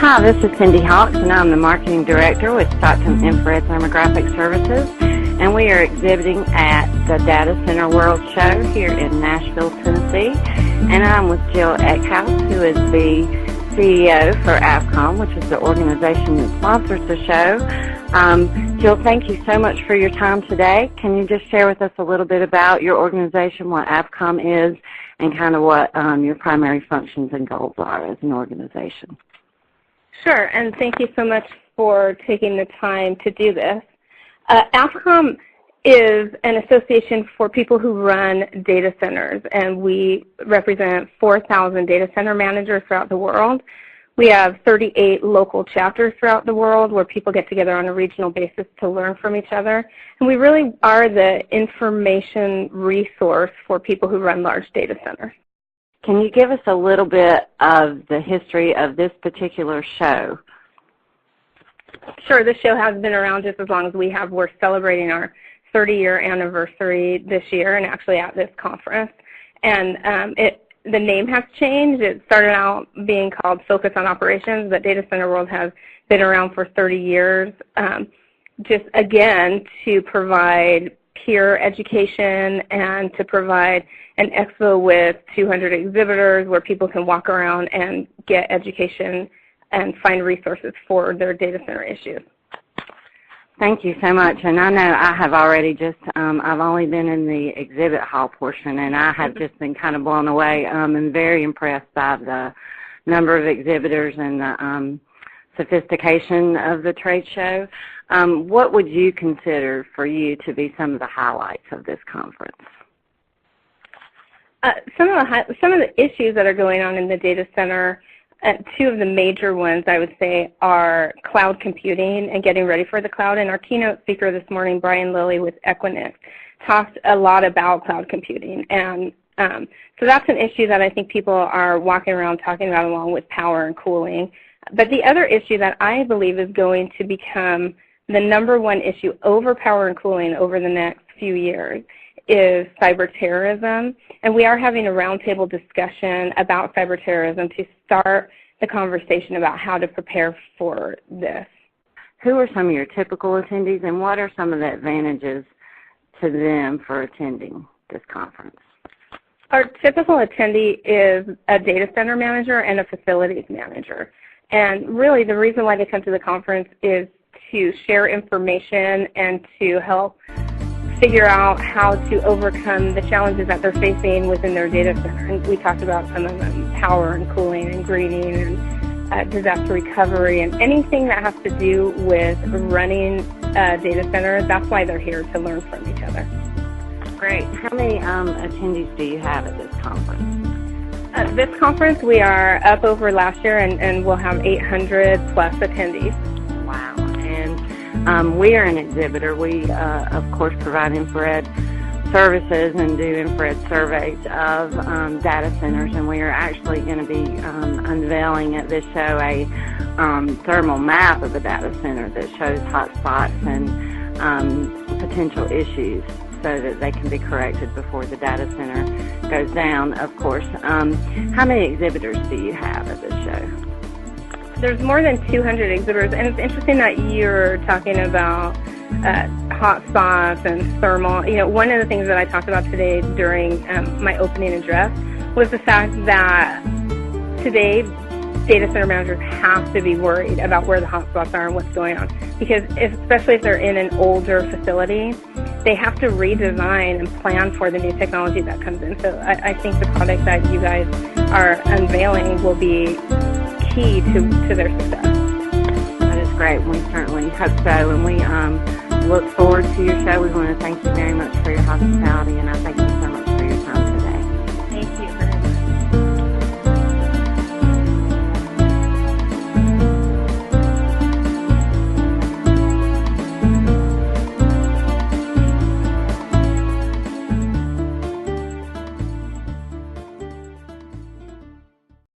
Hi, this is Cindy Hawks, and I'm the Marketing Director with Stockton Infrared Thermographic Services, and we are exhibiting at the Data Center World Show here in Nashville, Tennessee, and I'm with Jill Eckhouse, who is the CEO for AFCOM, which is the organization that sponsors the show. Jill, thank you so much for your time today. Can you just share with us a little bit about your organization, what AFCOM is, and kind of what your primary functions and goals are as an organization? Sure, and thank you so much for taking the time to do this. AFCOM is an association for people who run data centers, and we represent 4,000 data center managers throughout the world. We have 38 local chapters throughout the world where people get together on a regional basis to learn from each other. And we really are the information resource for people who run large data centers. Can you give us a little bit of the history of this particular show? Sure, this show has been around just as long as we have. We're celebrating our 30-year anniversary this year, and actually at this conference. And the name has changed. It started out being called Focus on Operations, but Data Center World has been around for 30 years, just again to provide peer education and to provide an expo with 200 exhibitors where people can walk around and get education and find resources for their data center issues. Thank you so much. And I know I have already I've only been in the exhibit hall portion, and I have just been kind of blown away and very impressed by the number of exhibitors and the sophistication of the trade show. What would you consider for you to be some of the highlights of this conference? Some of the issues that are going on in the data center, two of the major ones I would say are cloud computing and getting ready for the cloud. And our keynote speaker this morning, Brian Lilly with Equinix, talked a lot about cloud computing. And so that's an issue that I think people are walking around talking about along with power and cooling. But the other issue that I believe is going to become the #1 issue over power and cooling over the next few years is cyber terrorism, and we are having a roundtable discussion about cyber terrorism to start the conversation about how to prepare for this. Who are some of your typical attendees, and what are some of the advantages to them for attending this conference? Our typical attendee is a data center manager and a facilities manager, and really the reason why they come to the conference is to share information and to help figure out how to overcome the challenges that they're facing within their data center. And we talked about some of them, power and cooling and greening and disaster recovery and anything that has to do with running data centers. That's why they're here, to learn from each other. Great. How many attendees do you have at this conference? At this conference, we are up over last year, and we'll have 800 plus attendees. Wow. And we are an exhibitor. We, of course, provide infrared services and do infrared surveys of data centers, and we are actually going to be unveiling at this show a thermal map of the data center that shows hot spots and potential issues so that they can be corrected before the data center goes down, of course. How many exhibitors do you have at this show? There's more than 200 exhibitors, and it's interesting that you're talking about hot spots and thermal. You know, one of the things that I talked about today during my opening address was the fact that today data center managers have to be worried about where the hot spots are and what's going on, because especially if they're in an older facility, they have to redesign and plan for the new technology that comes in. So I think the product that you guys are unveiling will be key to their success. That is great. We certainly hope so, and we look forward to your show. We want to thank you very much for your hospitality, and I thank you